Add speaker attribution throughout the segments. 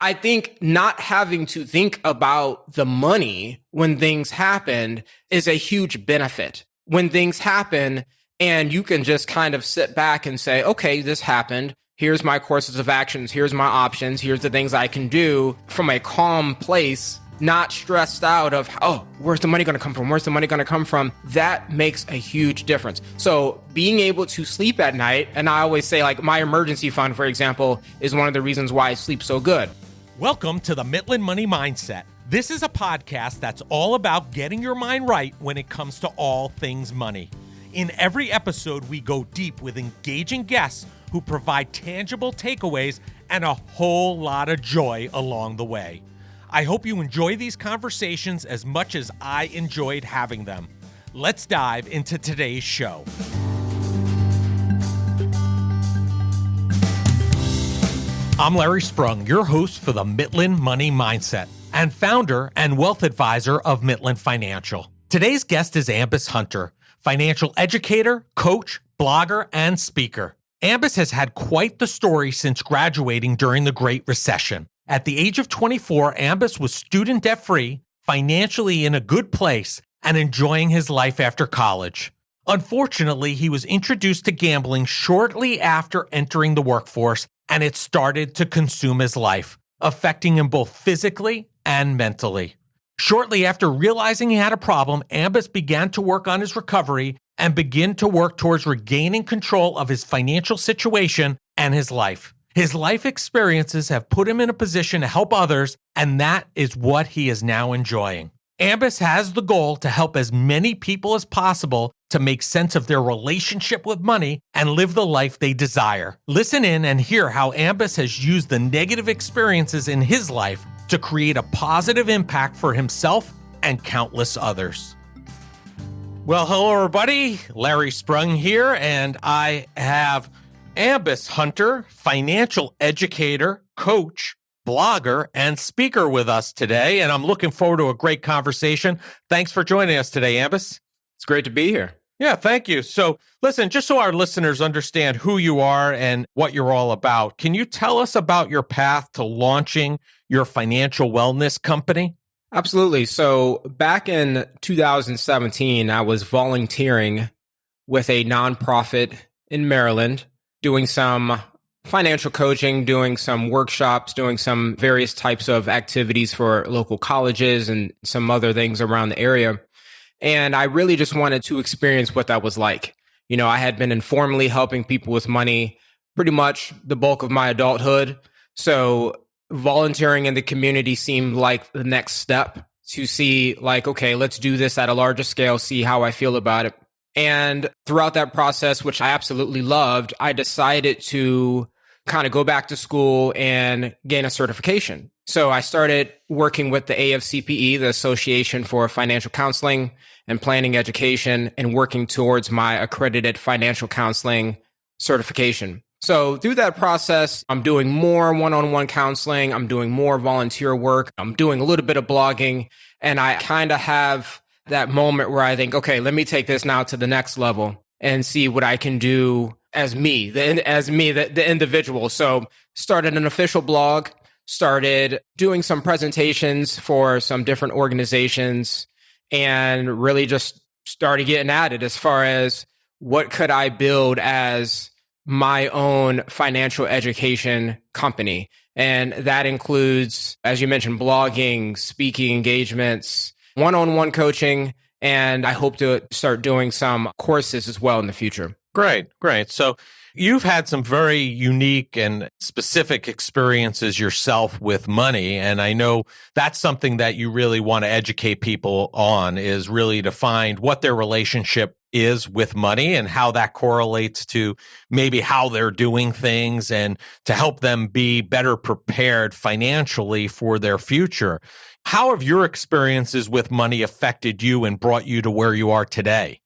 Speaker 1: I think not having to think about the money when things happen is a huge benefit. When things happen and you can just kind of sit back and say, okay, this happened. Here's my courses of actions. Here's my options. Here's the things I can do from a calm place, not stressed out of, oh, where's the money going to come from? Where's the money going to come from? That makes a huge difference. So being able to sleep at night, and I always say like my emergency fund, for example, is one of the reasons why I sleep so good.
Speaker 2: Welcome to the Midland Money Mindset. This is a podcast that's all about getting your mind right when it comes to all things money. In every episode, we go deep with engaging guests who provide tangible takeaways and a whole lot of joy along the way. I hope you enjoy these conversations as much as I enjoyed having them. Let's dive into today's show. I'm Larry Sprung, your host for the Midland Money Mindset and founder and wealth advisor of Midland Financial. Today's guest is Ambus Hunter, financial educator, coach, blogger, and speaker. Ambus has had quite the story since graduating during the Great Recession. At the age of 24, Ambus was student debt-free, financially in a good place, and enjoying his life after college. Unfortunately, he was introduced to gambling shortly after entering the workforce, and it started to consume his life, affecting him both physically and mentally. Shortly after realizing he had a problem, Ambus began to work on his recovery and begin to work towards regaining control of his financial situation and his life. His life experiences have put him in a position to help others, and that is what he is now enjoying. Ambus has the goal to help as many people as possible to make sense of their relationship with money and live the life they desire. Listen in and hear how Ambus has used the negative experiences in his life to create a positive impact for himself and countless others. Well, hello everybody. Larry Sprung here, and I have Ambus Hunter, financial educator, coach, blogger, and speaker with us today, and I'm looking forward to a great conversation. Thanks for joining us today, Ambus.
Speaker 1: It's great to be here.
Speaker 2: Yeah, thank you. So listen, just so our listeners understand who you are and what you're all about, can you tell us about your path to launching your financial wellness company?
Speaker 1: Absolutely. So back in 2017, I was volunteering with a nonprofit in Maryland, doing some financial coaching, doing some workshops, doing some various types of activities for local colleges and some other things around the area. And I really just wanted to experience what that was like. You know, I had been informally helping people with money pretty much the bulk of my adulthood. So volunteering in the community seemed like the next step to see like, okay, let's do this at a larger scale, see how I feel about it. And throughout that process, which I absolutely loved, I decided to kind of go back to school and gain a certification. So I started working with the AFCPE, the Association for Financial Counseling and Planning Education, and working towards my accredited financial counseling certification. So through that process, I'm doing more one-on-one counseling. I'm doing more volunteer work. I'm doing a little bit of blogging. And I kind of have that moment where I think, okay, let me take this now to the next level and see what I can do as me, the individual. So started an official blog, started doing some presentations for some different organizations, and really just started getting at it as far as what could I build as my own financial education company. And that includes, as you mentioned, blogging, speaking engagements, one-on-one coaching, and I hope to start doing some courses as well in the future.
Speaker 2: Great. So you've had some very unique and specific experiences yourself with money. And I know that's something that you really want to educate people on, is really to find what their relationship is with money and how that correlates to maybe how they're doing things, and to help them be better prepared financially for their future. How have your experiences with money affected you and brought you to where you are today?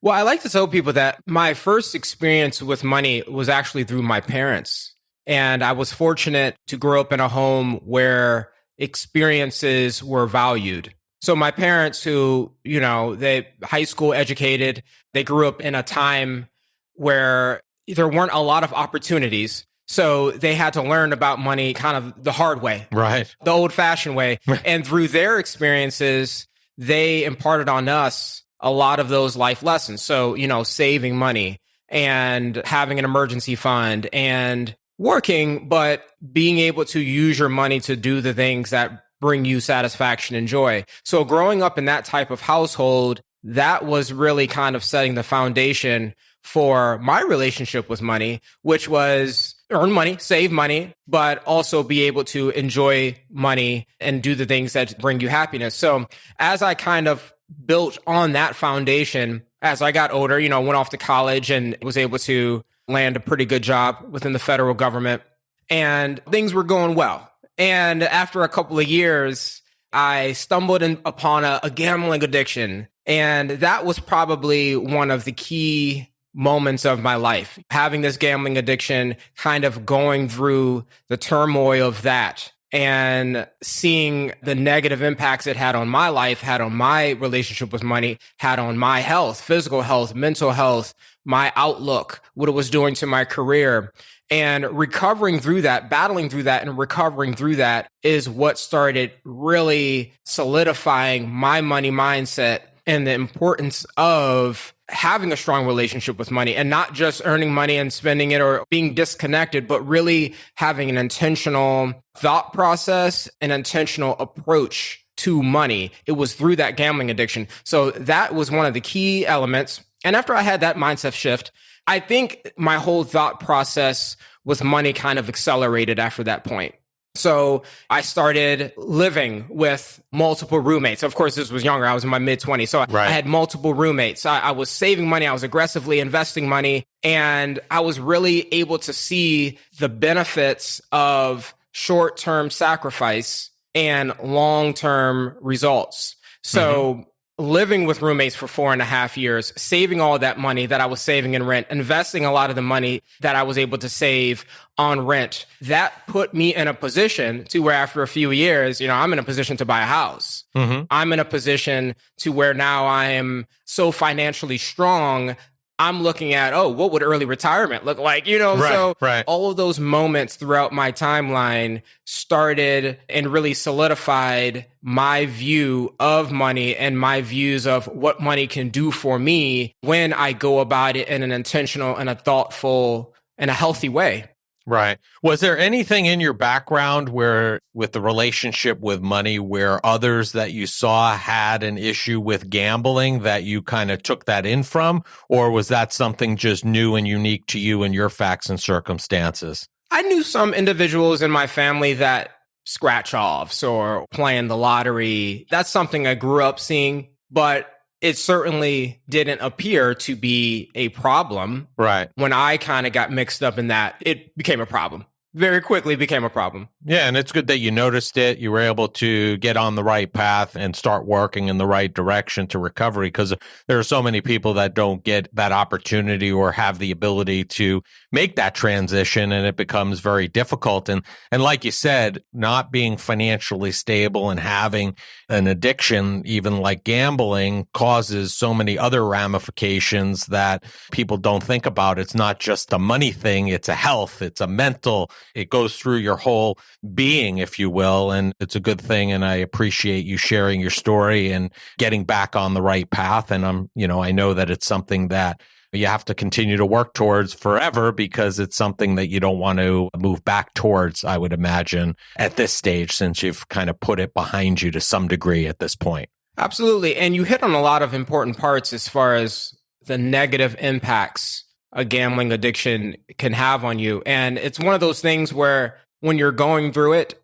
Speaker 1: Well, I like to tell people that my first experience with money was actually through my parents. And I was fortunate to grow up in a home where experiences were valued. So my parents, who, they high school educated, they grew up in a time where there weren't a lot of opportunities. So they had to learn about money kind of the hard way,
Speaker 2: Right.
Speaker 1: the old fashioned way. And through their experiences, they imparted on us a lot of those life lessons. So, saving money and having an emergency fund and working, but being able to use your money to do the things that bring you satisfaction and joy. So growing up in that type of household, that was really kind of setting the foundation for my relationship with money, which was earn money, save money, but also be able to enjoy money and do the things that bring you happiness. So as I kind of built on that foundation, as I got older, went off to college and was able to land a pretty good job within the federal government, and things were going well. And after a couple of years, I stumbled upon a gambling addiction. And that was probably one of the key moments of my life, having this gambling addiction, kind of going through the turmoil of that and seeing the negative impacts it had on my life, had on my relationship with money, had on my health, physical health, mental health, my outlook, what it was doing to my career. And recovering through that, battling through that and recovering through that is what started really solidifying my money mindset and the importance of having a strong relationship with money and not just earning money and spending it or being disconnected, but really having an intentional thought process, an intentional approach to money. It was through that gambling addiction. So that was one of the key elements. And after I had that mindset shift, I think my whole thought process with money kind of accelerated after that point. So I started living with multiple roommates. Of course, this was younger. I was in my mid-20s. So I had multiple roommates. I was saving money. I was aggressively investing money. And I was really able to see the benefits of short-term sacrifice and long-term results. So living with roommates for 4.5 years, saving all that money that I was saving in rent, investing a lot of the money that I was able to save on rent, that put me in a position to where after a few years, I'm in a position to buy a house. I'm in a position to where now I am so financially strong. I'm looking at, what would early retirement look like? All of those moments throughout my timeline started and really solidified my view of money and my views of what money can do for me when I go about it in an intentional and a thoughtful and a healthy way.
Speaker 2: Right. Was there anything in your background where, with the relationship with money, where others that you saw had an issue with gambling that you kind of took that in from? Or was that something just new and unique to you and your facts and circumstances?
Speaker 1: I knew some individuals in my family that scratch offs or playing the lottery. That's something I grew up seeing, but it certainly didn't appear to be a problem.
Speaker 2: Right.
Speaker 1: When I kind of got mixed up in that, it became a problem. Very quickly became a problem.
Speaker 2: Yeah, and it's good that you noticed it. You were able to get on the right path and start working in the right direction to recovery, because there are so many people that don't get that opportunity or have the ability to make that transition, and it becomes very difficult. And like you said, not being financially stable and having an addiction, even like gambling, causes so many other ramifications that people don't think about. It's not just a money thing, it's a health, it's a mental, it goes through your whole being, if you will. And it's a good thing. And I appreciate you sharing your story and getting back on the right path. And I know that it's something that you have to continue to work towards forever, because it's something that you don't want to move back towards, I would imagine, at this stage, since you've kind of put it behind you to some degree at this point.
Speaker 1: Absolutely. And you hit on a lot of important parts as far as the negative impacts a gambling addiction can have on you. And it's one of those things where when you're going through it,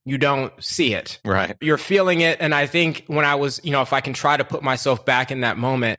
Speaker 1: you don't see it.
Speaker 2: Right.
Speaker 1: You're feeling it. And I think when I was, if I can try to put myself back in that moment,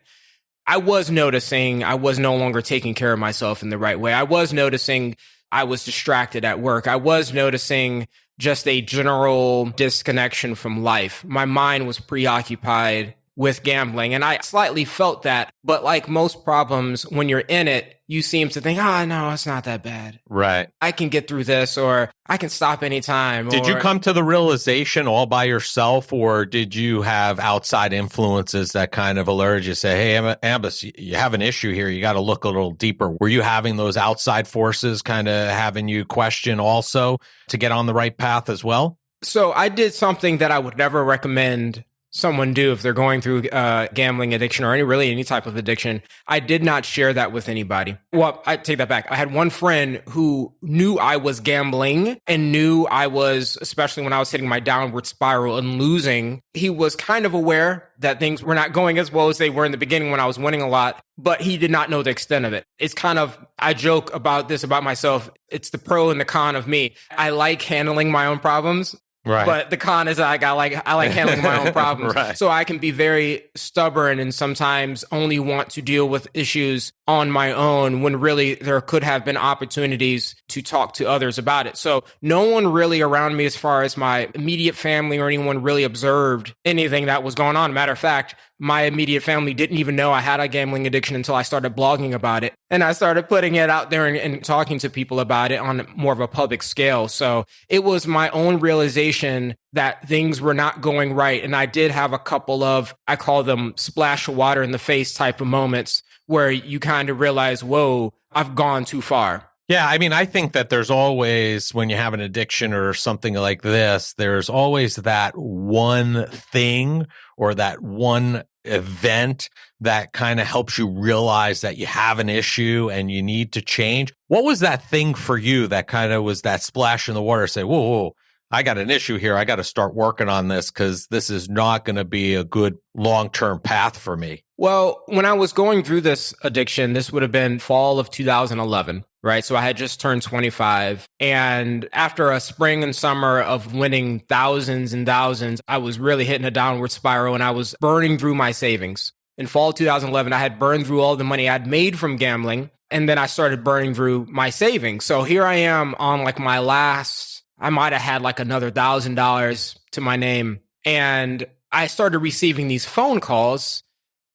Speaker 1: I was noticing I was no longer taking care of myself in the right way. I was noticing I was distracted at work. I was noticing just a general disconnection from life. My mind was preoccupied with gambling. And I slightly felt that. But like most problems, when you're in it, you seem to think, oh, no, it's not that bad.
Speaker 2: Right.
Speaker 1: I can get through this, or I can stop anytime.
Speaker 2: Did you come to the realization all by yourself, or did you have outside influences that kind of alerted you, say, hey, Ambus, you have an issue here. You got to look a little deeper. Were you having those outside forces kind of having you question also to get on the right path as well?
Speaker 1: So I did something that I would never recommend someone do if they're going through gambling addiction or any type of addiction. I did not share that with anybody. Well, I take that back. I had one friend who knew I was gambling and knew I was, especially when I was hitting my downward spiral and losing, he was kind of aware that things were not going as well as they were in the beginning when I was winning a lot, but he did not know the extent of it. It's kind of, I joke about this about myself. It's the pro and the con of me. I like handling my own problems.
Speaker 2: Right.
Speaker 1: But the con is I like handling my own problems.
Speaker 2: Right.
Speaker 1: So I can be very stubborn and sometimes only want to deal with issues on my own when really there could have been opportunities to talk to others about it. So no one really around me, as far as my immediate family or anyone, really observed anything that was going on. Matter of fact, my immediate family didn't even know I had a gambling addiction until I started blogging about it. And I started putting it out there and talking to people about it on more of a public scale. So it was my own realization that things were not going right. And I did have a couple of, I call them splash of water in the face type of moments where you kind of realize, whoa, I've gone too far.
Speaker 2: Yeah, I mean, I think that there's always, when you have an addiction or something like this, there's always that one thing or that one event that kind of helps you realize that you have an issue and you need to change. What was that thing for you that kind of was that splash in the water? Say, whoa, I got an issue here. I got to start working on this because this is not going to be a good long-term path for me.
Speaker 1: Well, when I was going through this addiction, this would have been fall of 2011, right? So I had just turned 25. And after a spring and summer of winning thousands and thousands, I was really hitting a downward spiral and I was burning through my savings. In fall 2011, I had burned through all the money I'd made from gambling. And then I started burning through my savings. So here I am on like my last, I might have had like another $1,000 to my name. And I started receiving these phone calls.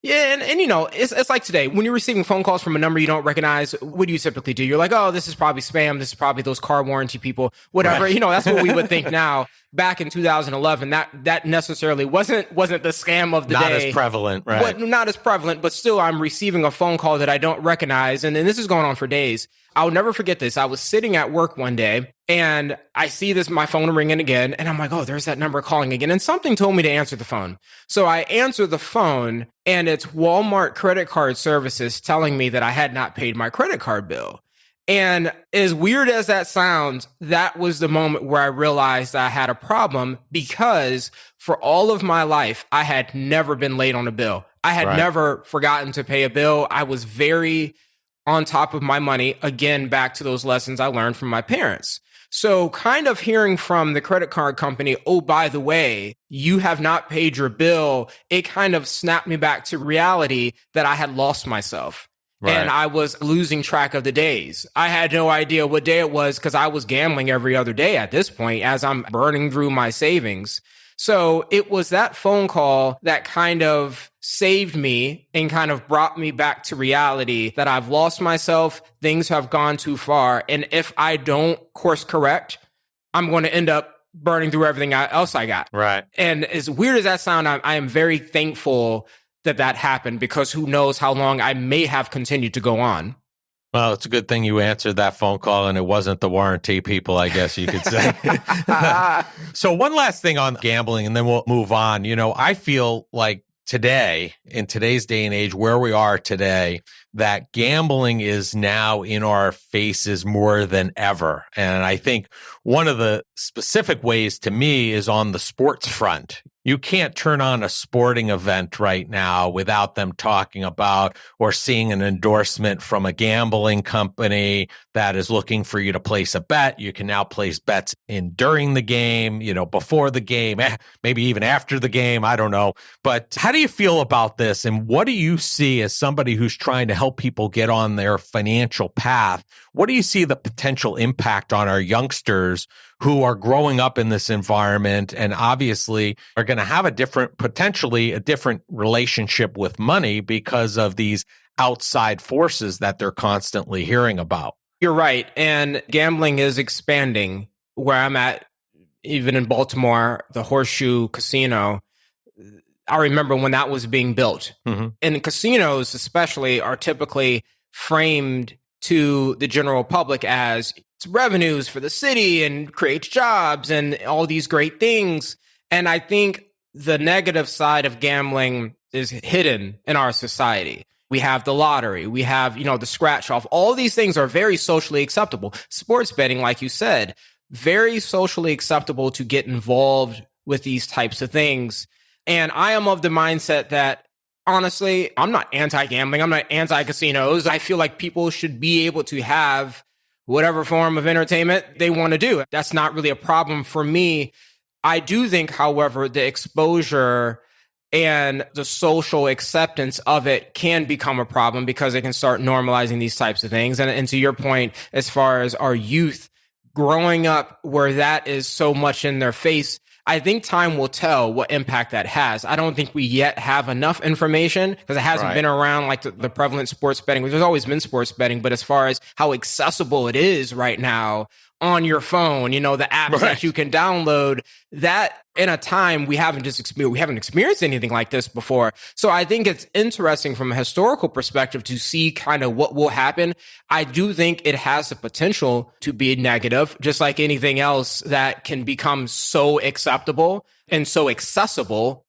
Speaker 1: Yeah, and you know, it's like today, when you're receiving phone calls from a number you don't recognize, what do you typically do? You're like, oh, this is probably spam. This is probably those car warranty people, whatever. Right. You know, that's what we would think now. Back in 2011, that necessarily wasn't the scam of the day.
Speaker 2: Not as prevalent, right?
Speaker 1: Not as prevalent, but still I'm receiving a phone call that I don't recognize. And this is going on for days. I'll never forget this. I was sitting at work one day and I see my phone ringing again. And I'm like, oh, there's that number calling again. And something told me to answer the phone. So I answer the phone and it's Walmart credit card services telling me that I had not paid my credit card bill. And as weird as that sounds, that was the moment where I realized I had a problem because for all of my life, I had never been late on a bill. I had never forgotten to pay a bill. I was very on top of my money. Again, back to those lessons I learned from my parents. So kind of hearing from the credit card company, oh, by the way, you have not paid your bill, it kind of snapped me back to reality that I had lost myself. Right. And I was losing track of the days. I had no idea what day it was because I was gambling every other day at this point as I'm burning through my savings. So it was that phone call that kind of saved me and kind of brought me back to reality that I've lost myself. Things have gone too far. And if I don't course correct, I'm going to end up burning through everything else I got.
Speaker 2: Right.
Speaker 1: And as weird as that sounds, I am very thankful that happened because who knows how long I may have continued to go on.
Speaker 2: Well, it's a good thing you answered that phone call and it wasn't the warranty people, I guess you could say. So one last thing on gambling and then we'll move on. You know, I feel like today, in today's day and age, where we are today, that gambling is now in our faces more than ever. And I think one of the specific ways to me is on the sports front. You can't turn on a sporting event right now without them talking about or seeing an endorsement from a gambling company that is looking for you to place a bet. You can now place bets in during the game, you know, before the game, maybe even after the game. I don't know. But how do you feel about this? And what do you see as somebody who's trying to help people get on their financial path? What do you see the potential impact on our youngsters who are growing up in this environment and obviously are going to have potentially a different relationship with money because of these outside forces that they're constantly hearing about?
Speaker 1: You're right. And gambling is expanding. Where I'm at, even in Baltimore, the Horseshoe Casino, I remember when that was being built.
Speaker 2: Mm-hmm.
Speaker 1: And casinos, especially, are typically framed to the general public as it's revenues for the city and creates jobs and all these great things. And I think the negative side of gambling is hidden in our society. We have the lottery, we have, the scratch off. All these things are very socially acceptable. Sports betting, like you said, very socially acceptable to get involved with these types of things. And I am of the mindset that, honestly, I'm not anti-gambling. I'm not anti-casinos. I feel like people should be able to have whatever form of entertainment they want to do. That's not really a problem for me. I do think, however, the exposure and the social acceptance of it can become a problem because it can start normalizing these types of things. And to your point, as far as our youth growing up where that is so much in their face, I think time will tell what impact that has. I don't think we yet have enough information because it hasn't been around like the prevalent sports betting. There's always been sports betting, but as far as how accessible it is right now on your phone, the apps that you can download, that in a time we haven't experienced anything like this before. So I think it's interesting from a historical perspective to see kind of what will happen. I do think it has the potential to be negative, just like anything else that can become so acceptable and so accessible,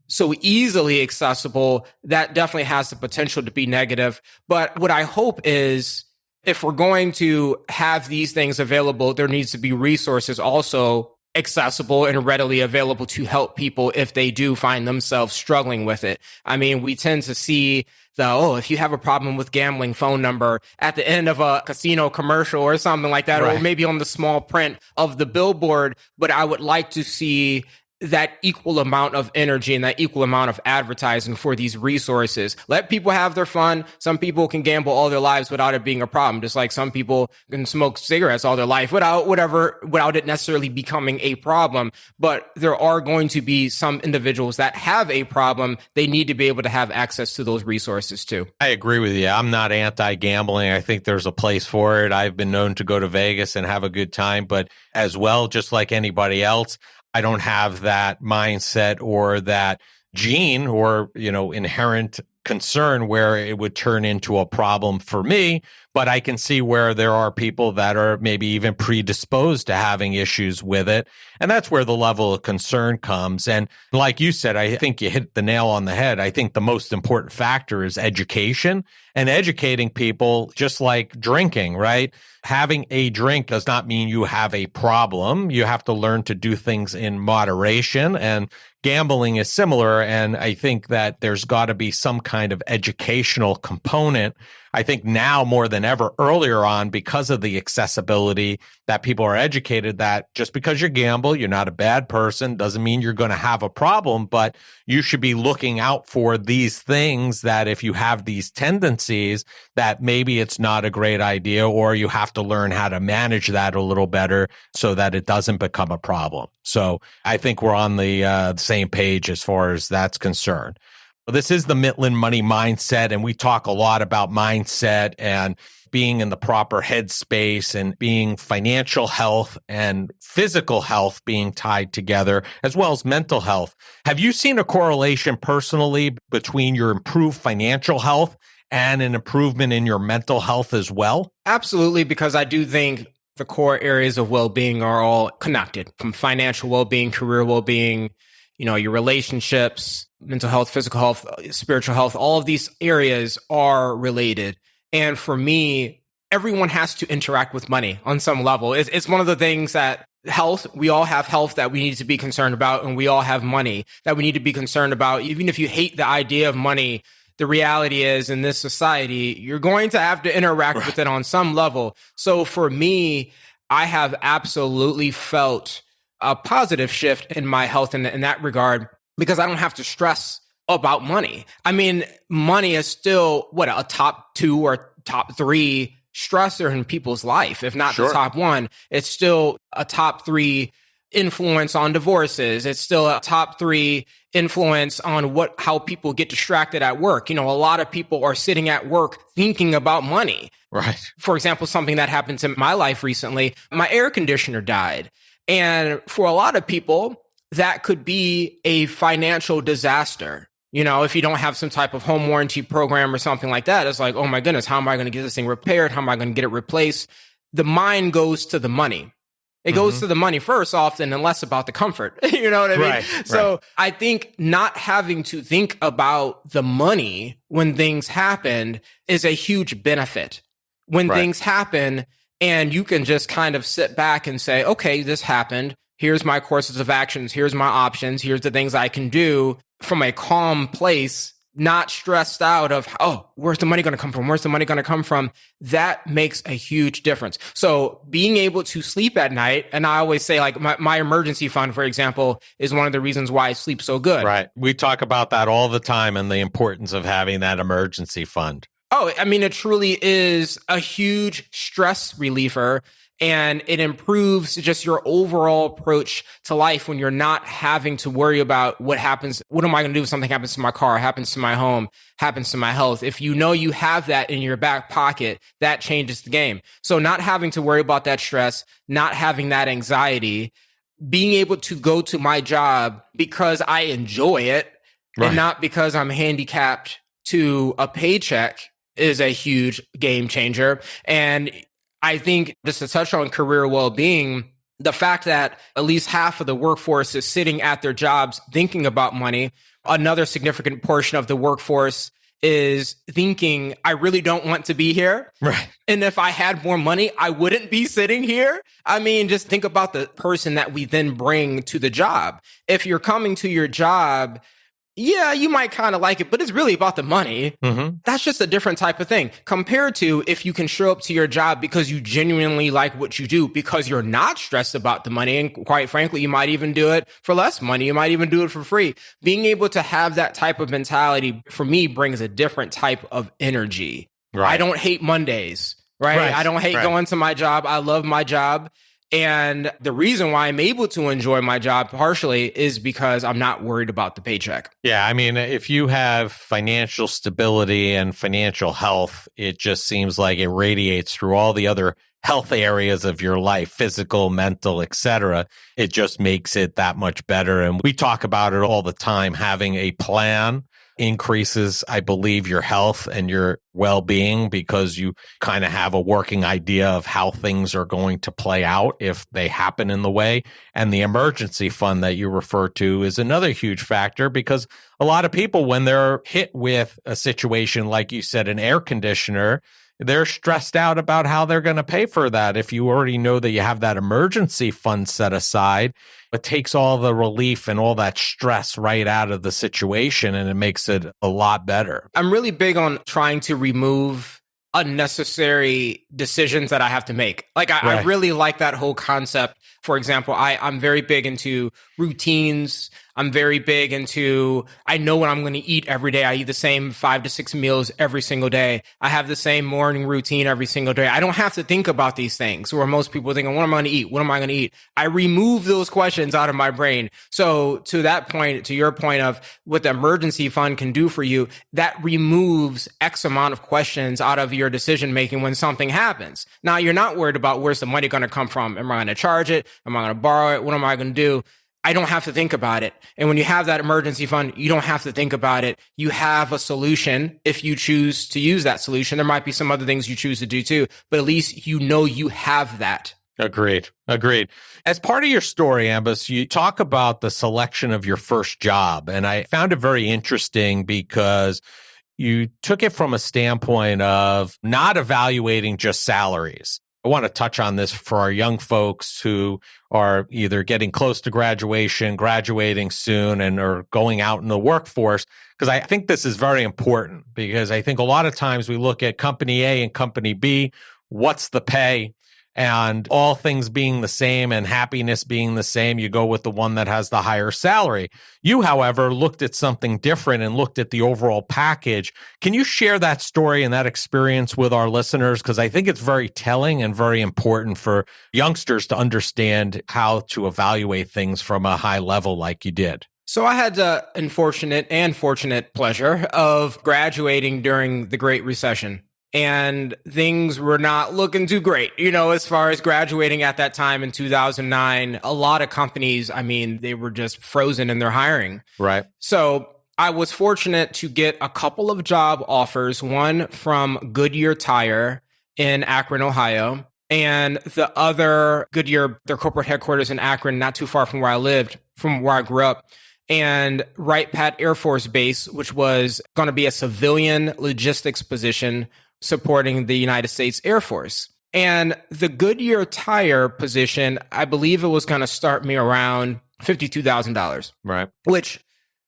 Speaker 1: so easily accessible, that definitely has the potential to be negative. But what I hope is, if we're going to have these things available, there needs to be resources also accessible and readily available to help people if they do find themselves struggling with it. I mean, we tend to see if you have a problem with gambling, phone number at the end of a casino commercial or something like that, or maybe on the small print of the billboard. But I would like to see that equal amount of energy and that equal amount of advertising for these resources. Let people have their fun. Some people can gamble all their lives without it being a problem, just like some people can smoke cigarettes all their life without it necessarily becoming a problem. But there are going to be some individuals that have a problem. They need to be able to have access to those resources too.
Speaker 2: I agree with you. I'm not anti-gambling. I think there's a place for it. I've been known to go to Vegas and have a good time, but as well, just like anybody else, I don't have that mindset or that gene or, inherent concern where it would turn into a problem for me. But I can see where there are people that are maybe even predisposed to having issues with it. And that's where the level of concern comes. And like you said, I think you hit the nail on the head. I think the most important factor is education and educating people, just like drinking, right? Having a drink does not mean you have a problem. You have to learn to do things in moderation, and gambling is similar. And I think that there's got to be some kind of educational component. I think now more than ever earlier on, because of the accessibility, that people are educated that just because you gamble, you're not a bad person, doesn't mean you're going to have a problem, but you should be looking out for these things, that if you have these tendencies, that maybe it's not a great idea, or you have to learn how to manage that a little better so that it doesn't become a problem. So I think we're on the same page as far as that's concerned. This is the Mitlin Money Mindset, and we talk a lot about mindset and being in the proper headspace and being financial health and physical health being tied together, as well as mental health. Have you seen a correlation personally between your improved financial health and an improvement in your mental health as well?
Speaker 1: Absolutely, because I do think the core areas of well-being are all connected, from financial well-being, career well-being, your relationships, mental health, physical health, spiritual health. All of these areas are related. And for me, everyone has to interact with money on some level. It's one of the things that health, we all have health that we need to be concerned about, and we all have money that we need to be concerned about. Even if you hate the idea of money, the reality is, in this society, you're going to have to interact with it on some level. So for me, I have absolutely felt a positive shift in my health in that regard, because I don't have to stress about money. I mean, money is still a top 2 or top 3 stressor in people's life, if not
Speaker 2: Sure.
Speaker 1: the top one. It's still a top 3 influence on divorces. It's still a top 3 influence on how people get distracted at work. A lot of people are sitting at work thinking about money.
Speaker 2: Right.
Speaker 1: For example, something that happened in my life recently, my air conditioner died. And for a lot of people, that could be a financial disaster. If you don't have some type of home warranty program or something like that, it's like, oh my goodness, how am I going to get this thing repaired? How am I going to get it replaced? The mind goes to the money. It goes to the money first often and less about the comfort. You know what I mean?
Speaker 2: Right,
Speaker 1: So I think not having to think about the money when things happen is a huge benefit. When things happen and you can just kind of sit back and say, okay, this happened. Here's my courses of actions. Here's my options. Here's the things I can do from a calm place, not stressed out of, oh, where's the money going to come from? Where's the money going to come from? That makes a huge difference. So being able to sleep at night, and I always say like my emergency fund, for example, is one of the reasons why I sleep so good.
Speaker 2: Right. We talk about that all the time and the importance of having that emergency fund.
Speaker 1: Oh, I mean, it truly is a huge stress reliever. And it improves just your overall approach to life when you're not having to worry about what happens. What am I going to do if something happens to my car, happens to my home, happens to my health? If you know you have that in your back pocket, that changes the game. So not having to worry about that stress, not having that anxiety, being able to go to my job because I enjoy it and not because I'm handicapped to a paycheck is a huge game changer. And I think just to touch on career well-being, the fact that at least half of the workforce is sitting at their jobs thinking about money. Another significant portion of the workforce is thinking, I really don't want to be here.
Speaker 2: Right.
Speaker 1: And if I had more money, I wouldn't be sitting here. I mean, just think about the person that we then bring to the job. If you're coming to your job, yeah, you might kind of like it, but it's really about the money. That's just a different type of thing compared to if you can show up to your job because you genuinely like what you do, because you're not stressed about the money. And quite frankly, you might even do it for less money. You might even do it for free. Being able to have that type of mentality for me brings a different type of energy. I don't hate Mondays, right? I don't hate going to my job. I love my job. And the reason why I'm able to enjoy my job partially is because I'm not worried about the paycheck.
Speaker 2: Yeah, I mean, if you have financial stability and financial health, it just seems like it radiates through all the other health areas of your life, physical, mental, etc. It just makes it that much better. And we talk about it all the time. Having a plan increases, I believe, your health and your well-being because you kind of have a working idea of how things are going to play out if they happen in the way. And the emergency fund that you refer to is another huge factor because a lot of people, when they're hit with a situation, like you said, an air conditioner, they're stressed out about how they're going to pay for that. If you already know that you have that emergency fund set aside, it takes all the relief and all that stress right out of the situation, and it makes it a lot better.
Speaker 1: I'm really big on trying to remove unnecessary decisions that I have to make. Like, I really like that whole concept. For example, I'm very big into routines. I'm very big into, I know what I'm going to eat every day. I eat the same 5 to 6 meals every single day. I have the same morning routine every single day. I don't have to think about these things where most people are thinking, what am I going to eat? What am I going to eat? I remove those questions out of my brain. So to that point, to your point of what the emergency fund can do for you, that removes X amount of questions out of your decision making when something happens. Now you're not worried about where's the money going to come from. Am I going to charge it? Am I going to borrow it? What am I going to do? I don't have to think about it. And when you have that emergency fund, you don't have to think about it. You have a solution if you choose to use that solution. There might be some other things you choose to do too, but at least you know you have that.
Speaker 2: Agreed. As part of your story, Ambus, you talk about the selection of your first job. And I found it very interesting because you took it from a standpoint of not evaluating just salaries. I want to touch on this for our young folks who are either getting close to graduation, graduating soon, and are going out in the workforce, because I think this is very important because I think a lot of times we look at company A and company B, what's the pay? And all things being the same and happiness being the same, you go with the one that has the higher salary. You, however, looked at something different and looked at the overall package. Can you share that story and that experience with our listeners? Because I think it's very telling and very important for youngsters to understand how to evaluate things from a high level like you did.
Speaker 1: So I had the unfortunate and fortunate pleasure of graduating during the Great Recession. And things were not looking too great, as far as graduating at that time in 2009. A lot of companies, they were just frozen in their hiring.
Speaker 2: Right.
Speaker 1: So I was fortunate to get a couple of job offers, one from Goodyear Tire in Akron, Ohio, and the other Goodyear, their corporate headquarters in Akron, not too far from where I grew up. And Wright Pat Air Force Base, which was going to be a civilian logistics position supporting the United States Air Force. And the Goodyear Tire position, I believe it was going to start me around $52,000.
Speaker 2: Right.
Speaker 1: Which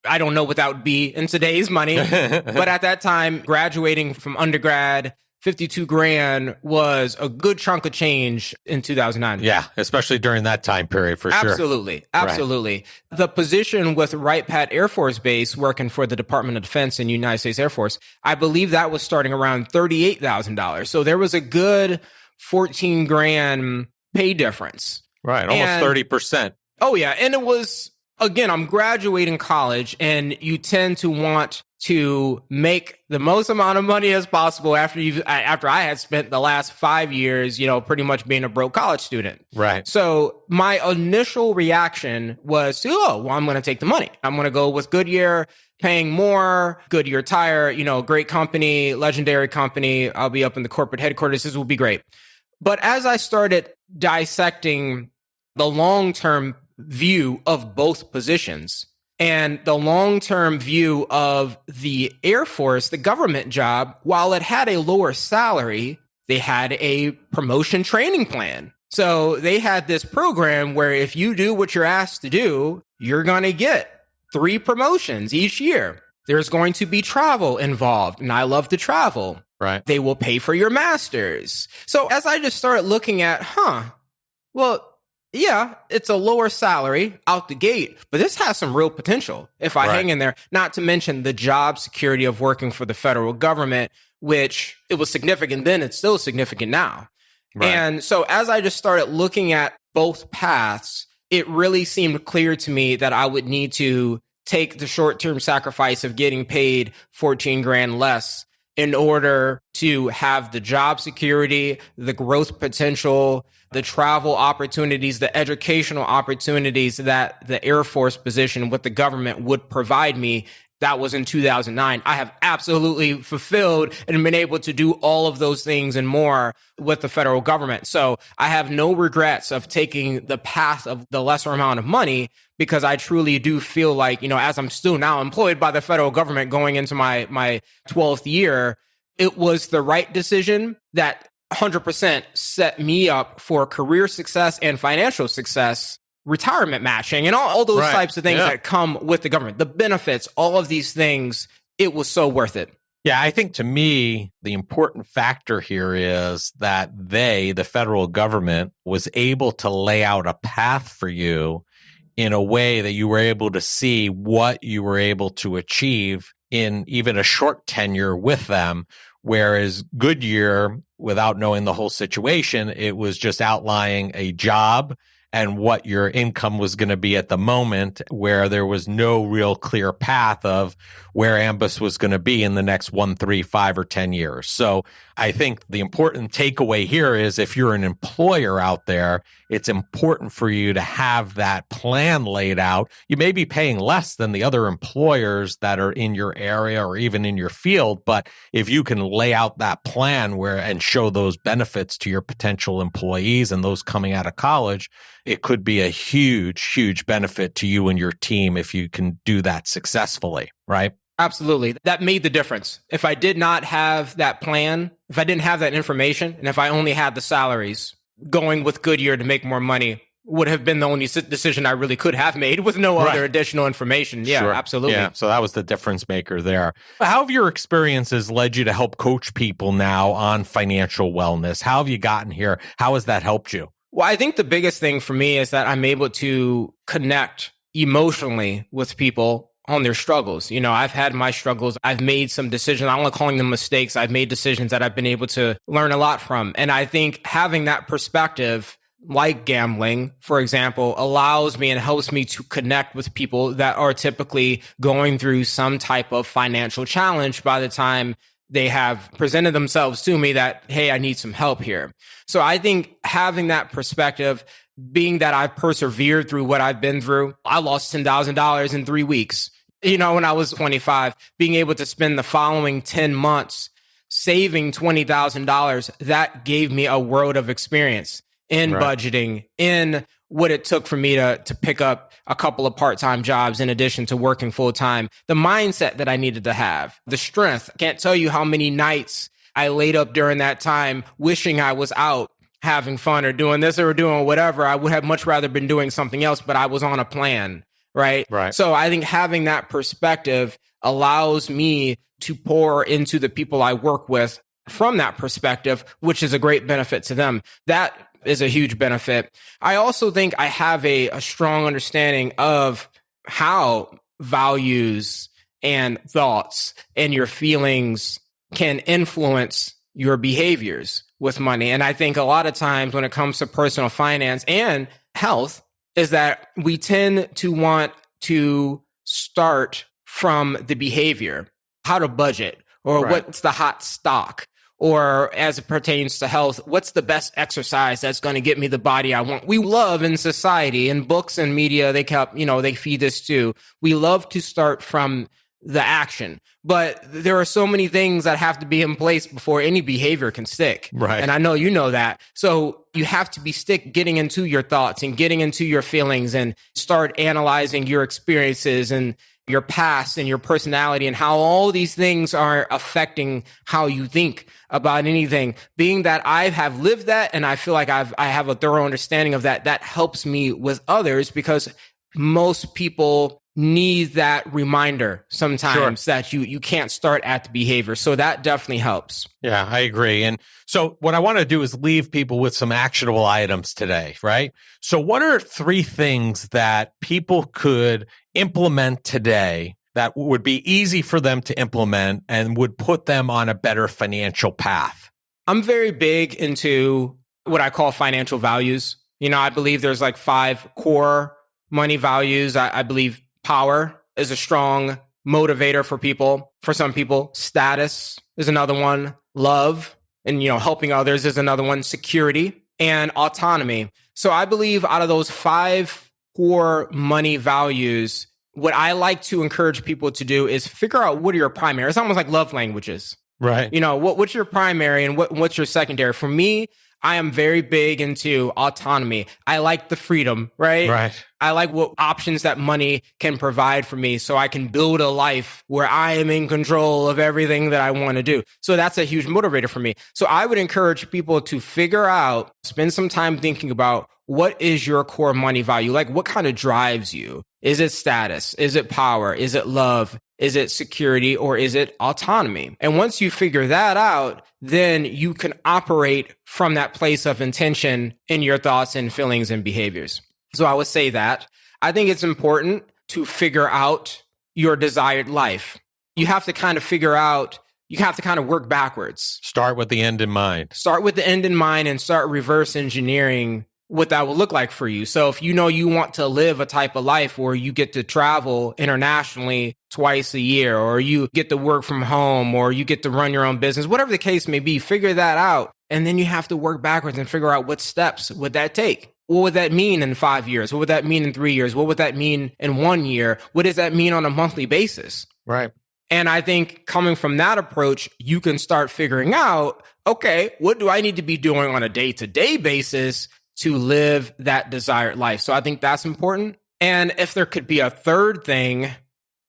Speaker 1: I don't know what that would be in today's money. But at that time, graduating from undergrad, $52,000 was a good chunk of change in 2009.
Speaker 2: Yeah, especially during that time period, for sure.
Speaker 1: Absolutely. Right. The position with Wright Pat Air Force Base, working for the Department of Defense and United States Air Force, I believe that was starting around $38,000. So there was a good $14,000 pay difference.
Speaker 2: Right, almost 30%.
Speaker 1: Oh, yeah. And it was, again, I'm graduating college, and you tend to want to make the most amount of money as possible after I had spent the last 5 years, pretty much being a broke college student.
Speaker 2: Right.
Speaker 1: So my initial reaction was, I'm going to take the money. I'm going to go with Goodyear, paying more. Goodyear Tire, great company, legendary company. I'll be up in the corporate headquarters. This will be great. But as I started dissecting the long-term view of both positions, and the long-term view of the Air Force, the government job, while it had a lower salary, they had a promotion training plan. So they had this program where if you do what you're asked to do, you're going to get 3 promotions each year. There's going to be travel involved, and I love to travel.
Speaker 2: Right.
Speaker 1: They will pay for your master's. So as I just started looking at, yeah, it's a lower salary out the gate, but this has some real potential if I hang in there. Not to mention the job security of working for the federal government, which it was significant then, it's still significant now. Right. And so as I just started looking at both paths, it really seemed clear to me that I would need to take the short-term sacrifice of getting paid $14,000 less in order to have the job security, the growth potential, the travel opportunities, the educational opportunities that the Air Force position with the government would provide me. That was in 2009. I have absolutely fulfilled and been able to do all of those things and more with the federal government. So I have no regrets of taking the path of the lesser amount of money, because I truly do feel like, as I'm still now employed by the federal government going into my 12th year, it was the right decision that 100% set me up for career success and financial success, retirement matching, and all those types of things that come with the government, the benefits, all of these things. It was so worth it.
Speaker 2: Yeah, I think to me, the important factor here is that the federal government, was able to lay out a path for you in a way that you were able to see what you were able to achieve in even a short tenure with them. Whereas Goodyear, without knowing the whole situation, it was just outlining a job and what your income was going to be at the moment, where there was no real clear path of where Ambus was going to be in the next 1, 3, 5, or 10 years. So I think the important takeaway here is, if you're an employer out there, it's important for you to have that plan laid out. You may be paying less than the other employers that are in your area or even in your field, but if you can lay out that plan and show those benefits to your potential employees and those coming out of college, it could be a huge, huge benefit to you and your team if you can do that successfully, right?
Speaker 1: Absolutely. That made the difference. If I did not have that plan, if I didn't have that information, and if I only had the salaries, going with Goodyear to make more money would have been the only decision I really could have made with no other additional information. Yeah,
Speaker 2: Sure.
Speaker 1: absolutely.
Speaker 2: Yeah, so that was the difference maker there. How have your experiences led you to help coach people now on financial wellness? How have you gotten here? How has that helped you?
Speaker 1: Well, I think the biggest thing for me is that I'm able to connect emotionally with people on their struggles. You know, I've had my struggles. I've made some decisions. I don't like calling them mistakes. I've made decisions that I've been able to learn a lot from. And I think having that perspective, like gambling, for example, allows me and helps me to connect with people that are typically going through some type of financial challenge by the time they have presented themselves to me that, hey, I need some help here. So I think having that perspective, being that I've persevered through what I've been through, I lost $10,000 in 3 weeks. You know, when I was 25, being able to spend the following 10 months saving $20,000, that gave me a world of experience in budgeting, in what it took for me to pick up a couple of part-time jobs in addition to working full-time, the mindset that I needed to have, the strength. I can't tell you how many nights I laid up during that time wishing I was out having fun or doing this or doing whatever. I would have much rather been doing something else, but I was on a plan, right? So I think having that perspective allows me to pour into the people I work with from that perspective, which is a great benefit to them. That is a huge benefit. I also think I have a strong understanding of how values and thoughts and your feelings can influence your behaviors with money. And I think a lot of times when it comes to personal finance and health is that we tend to want to start from the behavior, how to budget, or what's the hot stock, or as it pertains to health, what's the best exercise that's going to get me the body I want? We love in society, in books and media, they feed this too. We love to start from the action, but there are so many things that have to be in place before any behavior can stick. And I know you know that. So you have to be getting into your thoughts and getting into your feelings and start analyzing your experiences and your past and your personality and how all these things are affecting how you think about anything. Being that I have lived that and I feel like I have a thorough understanding of that, that helps me with others because most people need that reminder sometimes that you can't start at the behavior. So that definitely helps.
Speaker 2: Yeah, I agree. And so what I want to do is leave people with some actionable items today, right? So what are 3 things that people could implement today that would be easy for them to implement and would put them on a better financial path?
Speaker 1: I'm very big into what I call financial values. You know, I believe there's like 5 core money values. I believe power is a strong motivator for people. For some people, status is another one. Love and, helping others is another one. Security and autonomy. So I believe out of those 5 core money values, what I like to encourage people to do is figure out what are your primary. It's almost like love languages. What's your primary and what's your secondary? For me, I am very big into autonomy. I like the freedom, right? I like what options that money can provide for me so I can build a life where I am in control of everything that I want to do. So that's a huge motivator for me. So I would encourage people to spend some time thinking about what is your core money value? Like what kind of drives you? Is it status? Is it power? Is it love? Is it security or is it autonomy? And once you figure that out, then you can operate from that place of intention in your thoughts and feelings and behaviors. So I would say that. I think it's important to figure out your desired life. You have to kind of work backwards.
Speaker 2: Start with the end in mind.
Speaker 1: Start with the end in mind and start reverse engineering what that will look like for you. So if you want to live a type of life where you get to travel internationally twice a year, or you get to work from home, or you get to run your own business, whatever the case may be, figure that out. And then you have to work backwards and figure out what steps would that take. What would that mean in 5 years? What would that mean in 3 years? What would that mean in 1 year? What does that mean on a monthly basis? And I think coming from that approach, you can start figuring out, okay, what do I need to be doing on a day-to-day basis to live that desired life? So I think that's important. And if there could be a third thing,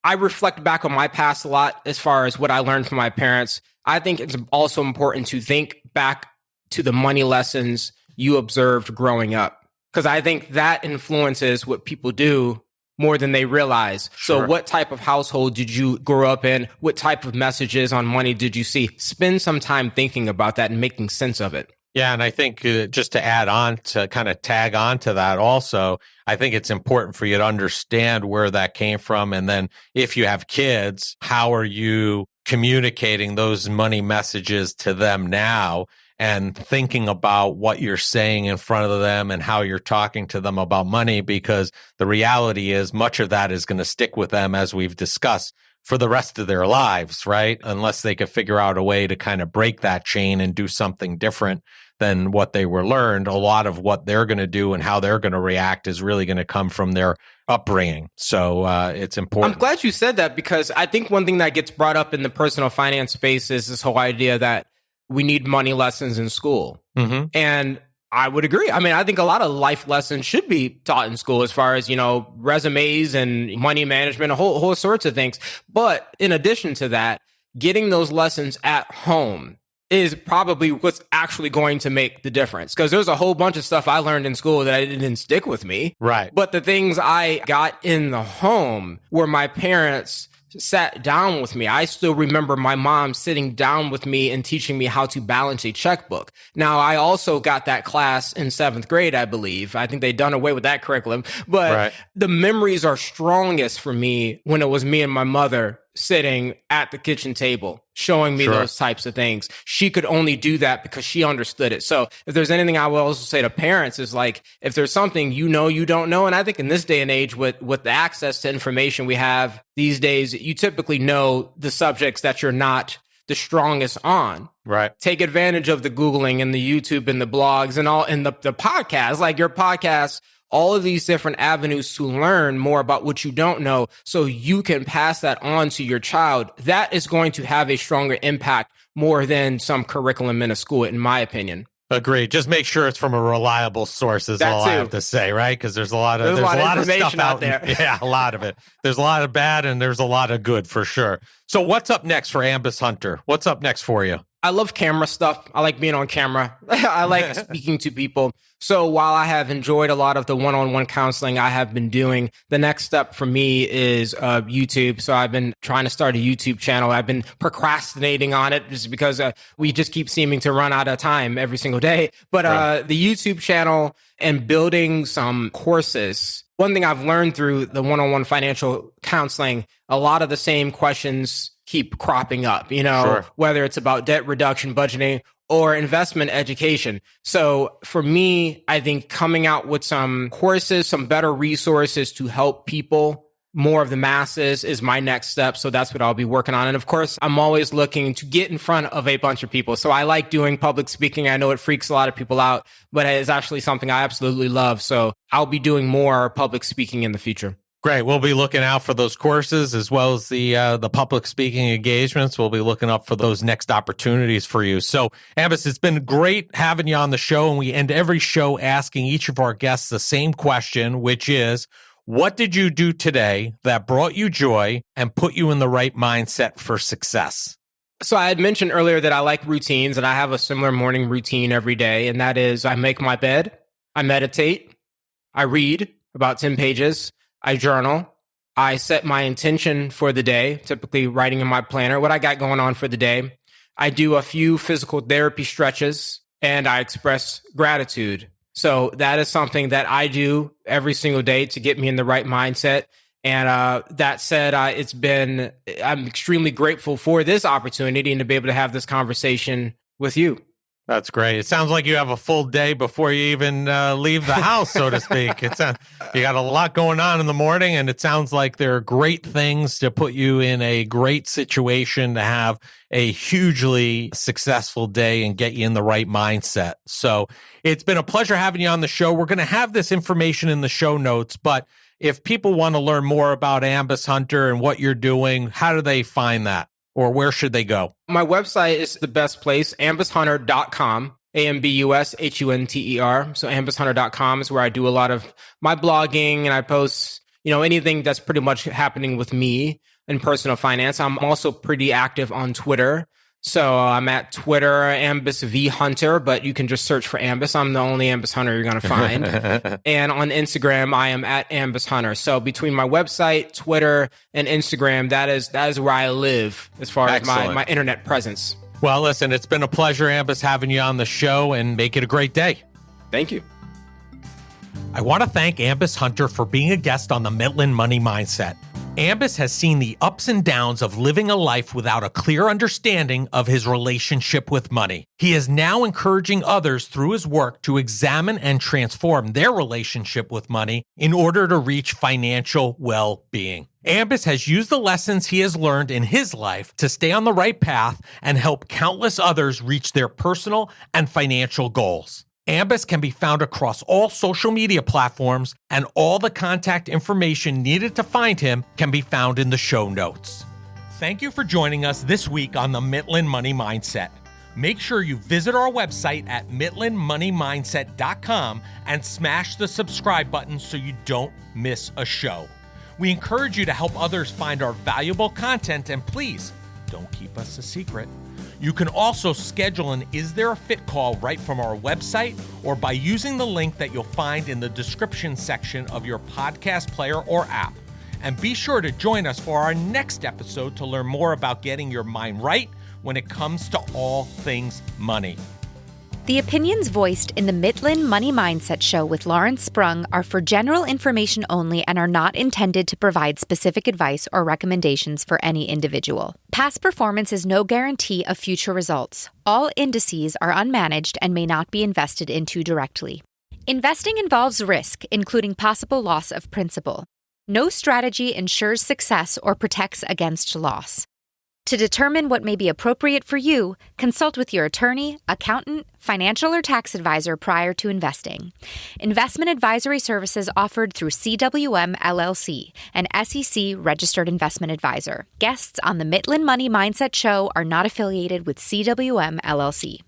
Speaker 1: I reflect back on my past a lot as far as what I learned from my parents. I think it's also important to think back to the money lessons you observed growing up because I think that influences what people do more than they realize.
Speaker 2: Sure.
Speaker 1: So what type of household did you grow up in? What type of messages on money did you see? Spend some time thinking about that and making sense of it.
Speaker 2: Yeah, and I think just to add on to kind of tag on to that also, I think it's important for you to understand where that came from. And then if you have kids, how are you communicating those money messages to them now? And thinking about what you're saying in front of them and how you're talking to them about money, because the reality is much of that is going to stick with them, as we've discussed, for the rest of their lives, right? Unless they could figure out a way to kind of break that chain and do something different than what they were learned. A lot of what they're going to do and how they're going to react is really going to come from their upbringing. So it's important.
Speaker 1: I'm glad you said that, because I think one thing that gets brought up in the personal finance space is this whole idea that we need money lessons in school.
Speaker 2: Mm-hmm.
Speaker 1: And I would agree. I mean, I think a lot of life lessons should be taught in school, as far as, resumes and money management, a whole sorts of things. But in addition to that, getting those lessons at home is probably what's actually going to make the difference. Because there's a whole bunch of stuff I learned in school that didn't stick with me.
Speaker 2: Right.
Speaker 1: But the things I got in the home where my parents sat down with me. I still remember my mom sitting down with me and teaching me how to balance a checkbook. Now, I also got that class in 7th grade, I believe. I think they'd done away with that curriculum. But the memories are strongest for me when it was me and my mother sitting at the kitchen table, showing me those types of things. She could only do that because she understood it. So if there's anything I will also say to parents is, like, if there's something you don't know, and I think in this day and age with the access to information we have these days, you typically know the subjects that you're not the strongest on.
Speaker 2: Right.
Speaker 1: Take advantage of the Googling and the YouTube and the blogs and all, and the podcasts, like your podcast, all of these different avenues to learn more about what you don't know, so you can pass that on to your child. That is going to have a stronger impact more than some curriculum in a school, in my opinion.
Speaker 2: Agreed. Just make sure it's from a reliable source is all I have to say, right? Because there's a lot of
Speaker 1: information
Speaker 2: stuff
Speaker 1: out there.
Speaker 2: Yeah, a lot of it. There's a lot of bad and there's a lot of good for sure. So what's up next for Ambus Hunter? What's up next for you?
Speaker 1: I love camera stuff. I like being on camera. I like speaking to people. So while I have enjoyed a lot of the one-on-one counseling I have been doing, the next step for me is YouTube. So I've been trying to start a YouTube channel. I've been procrastinating on it just because we just keep seeming to run out of time every single day. But the YouTube channel and building some courses. One thing I've learned through the one-on-one financial counseling, a lot of the same questions keep cropping up, whether it's about debt reduction, budgeting, or investment education. So for me, I think coming out with some courses, some better resources to help people, more of the masses, is my next step. So that's what I'll be working on. And of course, I'm always looking to get in front of a bunch of people. So I like doing public speaking. I know it freaks a lot of people out, but it's actually something I absolutely love. So I'll be doing more public speaking in the future.
Speaker 2: Great. We'll be looking out for those courses as well as the public speaking engagements. We'll be looking up for those next opportunities for you. So, Ambus, it's been great having you on the show, and we end every show asking each of our guests the same question, which is, what did you do today that brought you joy and put you in the right mindset for success?
Speaker 1: So I had mentioned earlier that I like routines, and I have a similar morning routine every day, and that is I make my bed, I meditate, I read about 10 pages, I journal, I set my intention for the day, typically writing in my planner what I got going on for the day. I do a few physical therapy stretches, and I express gratitude. So that is something that I do every single day to get me in the right mindset. And that said, I'm extremely grateful for this opportunity and to be able to have this conversation with you.
Speaker 2: That's great. It sounds like you have a full day before you even leave the house, so to speak. You got a lot going on in the morning, and it sounds like there are great things to put you in a great situation to have a hugely successful day and get you in the right mindset. So it's been a pleasure having you on the show. We're going to have this information in the show notes, but if people want to learn more about Ambus Hunter and what you're doing, how do they find that? Or where should they go?
Speaker 1: My website is the best place, ambushunter.com, AMBUSHUNTER. So ambushunter.com is where I do a lot of my blogging, and I post, anything that's pretty much happening with me in personal finance. I'm also pretty active on Twitter. So I'm at Twitter, Ambus V Hunter, but you can just search for Ambus. I'm the only Ambus Hunter you're going to find. And on Instagram, I am at Ambus Hunter. So between my website, Twitter, and Instagram, that is where I live as far as my internet presence.
Speaker 2: Well, listen, it's been a pleasure, Ambus, having you on the show, and make it a great day.
Speaker 1: Thank you.
Speaker 2: I want to thank Ambus Hunter for being a guest on the Midland Money Mindset. Ambus has seen the ups and downs of living a life without a clear understanding of his relationship with money. He is now encouraging others through his work to examine and transform their relationship with money in order to reach financial well-being. Ambus has used the lessons he has learned in his life to stay on the right path and help countless others reach their personal and financial goals. Ambus can be found across all social media platforms, and all the contact information needed to find him can be found in the show notes. Thank you for joining us this week on the Midland Money Mindset. Make sure you visit our website at midlandmoneymindset.com and smash the subscribe button so you don't miss a show. We encourage you to help others find our valuable content, and please don't keep us a secret. You can also schedule an Is There a Fit call right from our website or by using the link that you'll find in the description section of your podcast player or app. And be sure to join us for our next episode to learn more about getting your mind right when it comes to all things money.
Speaker 3: The opinions voiced in the Midland Money Mindset Show with Lawrence Sprung are for general information only and are not intended to provide specific advice or recommendations for any individual. Past performance is no guarantee of future results. All indices are unmanaged and may not be invested into directly. Investing involves risk, including possible loss of principal. No strategy ensures success or protects against loss. To determine what may be appropriate for you, consult with your attorney, accountant, financial or tax advisor prior to investing. Investment advisory services offered through CWM LLC, an SEC-registered investment advisor. Guests on the Midland Money Mindset Show are not affiliated with CWM LLC.